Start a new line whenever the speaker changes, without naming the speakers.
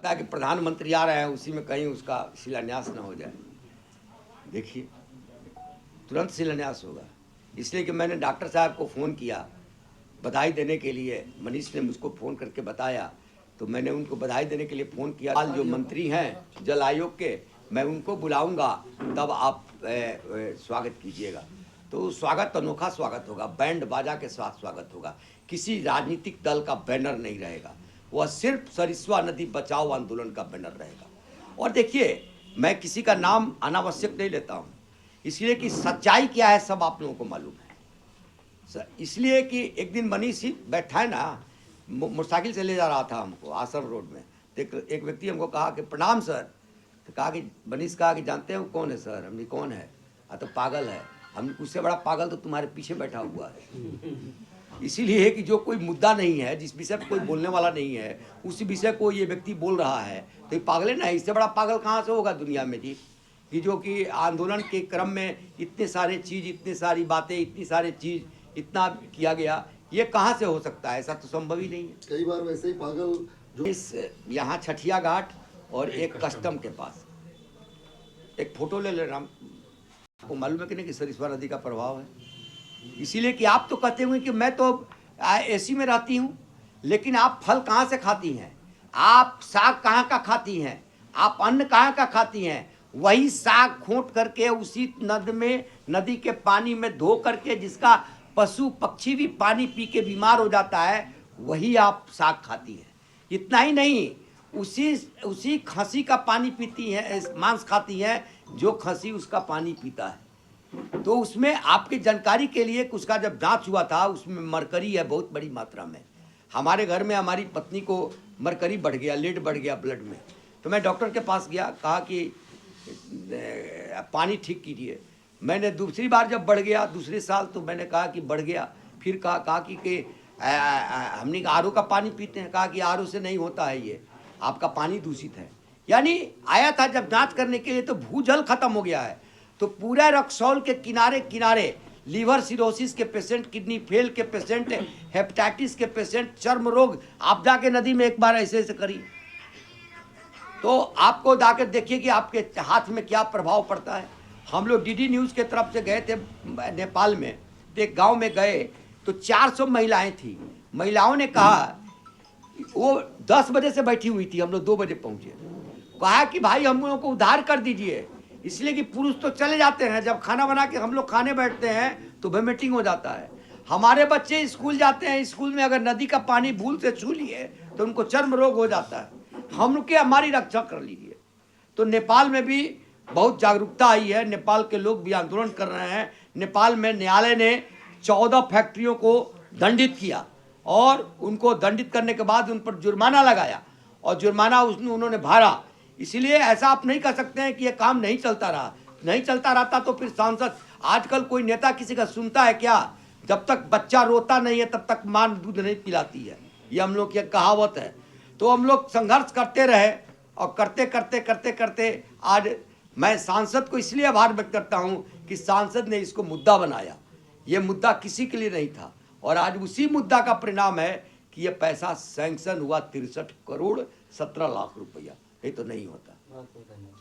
ताकि प्रधानमंत्री आ रहे हैं उसी में कहीं उसका शिलान्यास न हो जाए। देखिए तुरंत शिलान्यास होगा। इसलिए कि मैंने डॉक्टर साहब को फ़ोन किया बधाई देने के लिए। मनीष ने मुझको फ़ोन करके बताया तो मैंने उनको बधाई देने के लिए फ़ोन किया। हाल जो मंत्री हैं जल आयोग के, मैं उनको बुलाऊंगा, तब आप स्वागत कीजिएगा। तो स्वागत अनोखा स्वागत होगा, बैंड बाजा के साथ स्वागत होगा। किसी राजनीतिक दल का बैनर नहीं रहेगा, वह सिर्फ सरिस्वा नदी बचाओ आंदोलन का बैनर रहेगा। और देखिए मैं किसी का नाम अनावश्यक नहीं लेता हूँ, इसलिए कि सच्चाई क्या है सब आप लोगों को मालूम है। इसलिए कि एक दिन मनीष ही बैठा है ना, मोटरसाइकिल से ले जा रहा था हमको आश्रम रोड में, तो एक व्यक्ति हमको कहा कि प्रणाम सर। तो कहा कि मनीष कहा कि जानते हो कौन है सर? हमने कौन है? तो पागल है। हमने उससे बड़ा पागल तो तुम्हारे पीछे बैठा हुआ है। इसीलिए कि जो कोई मुद्दा नहीं है, जिस विषय पर कोई बोलने वाला नहीं है, उस विषय को ये व्यक्ति बोल रहा है, तो ये पागल है ना। इससे बड़ा पागल कहाँ से होगा दुनिया में जी? कि जो कि आंदोलन के क्रम में इतने सारे चीज़, इतनी सारी बातें, इतनी सारी चीज़, इतना किया गया, ये कहाँ से हो सकता है? ऐसा तो संभव ही नहीं है।
कई बार वैसे ही पागल जो
इस यहाँ छठिया घाट और एक कस्टम के पास एक फोटो ले लेना, आपको मालूम है कि नहीं कि सरिस्वा नदी का प्रभाव है। इसीलिए कि आप तो कहते हुए कि मैं तो एसी में रहती हूँ, लेकिन आप फल कहाँ से खाती हैं? आप साग कहाँ का खाती हैं? आप अन्न कहाँ का खाती हैं? वही साग खोट करके उसी नदी के पानी में धो करके, जिसका पशु पक्षी भी पानी पी के बीमार हो जाता है, वही आप साग खाती हैं। इतना ही नहीं, उसी खसी का पानी पीती हैं, मांस खाती हैं जो खसी उसका पानी पीता है। तो उसमें आपकी जानकारी के लिए उसका जब जांच हुआ था, उसमें मरकरी है बहुत बड़ी मात्रा में। हमारे घर में हमारी पत्नी को मरकरी बढ़ गया, लेड बढ़ गया ब्लड में। तो मैं डॉक्टर के पास गया, कहा कि पानी ठीक कीजिए। मैंने दूसरी बार जब बढ़ गया दूसरे साल, तो मैंने कहा कि बढ़ गया। फिर कहा कि हमने आरओ का पानी पीते हैं। कहा कि आरओ से नहीं होता है, ये आपका पानी दूषित है। यानी आया था जब जांच करने के लिए तो भूजल खत्म हो गया है। तो पूरा रक्सौल के किनारे किनारे लीवर सिरोसिस के पेशेंट, किडनी फेल के पेशेंट, हेपेटाइटिस के पेशेंट, चर्म रोग, आप जाके नदी में एक बार ऐसे ऐसे करिए तो आपको जाकर देखिए कि आपके हाथ में क्या प्रभाव पड़ता है। हम लोग डीडी न्यूज़ के तरफ से गए थे नेपाल में, तो एक गाँव में गए तो 400 महिलाएं थी। महिलाओं ने कहा, वो 10 बजे से बैठी हुई थी, हम लोग 2 बजे पहुँचे। कहा कि भाई हम लोगों को उद्धार कर दीजिए, इसलिए कि पुरुष तो चले जाते हैं, जब खाना बना के हम लोग खाने बैठते हैं तो वोमिटिंग हो जाता है। हमारे बच्चे स्कूल जाते हैं, स्कूल में अगर नदी का पानी भूल से छू लिए तो उनको चर्म रोग हो जाता है। हम लोग के हमारी रक्षा कर लीजिए। तो नेपाल में भी बहुत जागरूकता आई है, नेपाल के लोग भी आंदोलन कर रहे हैं। नेपाल में न्यायालय ने 14 फैक्ट्रियों को दंडित किया और उनको दंडित करने के बाद उन पर जुर्माना लगाया और जुर्माना उन्होंने भरा। इसलिए ऐसा आप नहीं कह सकते हैं कि ये काम नहीं चलता रहा। नहीं चलता रहता तो फिर सांसद, आजकल कोई नेता किसी का सुनता है क्या? जब तक बच्चा रोता नहीं है तब तक माँ दूध नहीं पिलाती है, ये हम लोग की कहावत है। तो हम लोग संघर्ष करते रहे और करते करते करते करते आज मैं सांसद को इसलिए आभार व्यक्त करता हूँ कि सांसद ने इसको मुद्दा बनाया। ये मुद्दा किसी के लिए नहीं था और आज उसी मुद्दा का परिणाम है कि ये पैसा सैंक्शन हुआ 63 करोड़ 17 लाख रुपया। ये तो नहीं होता।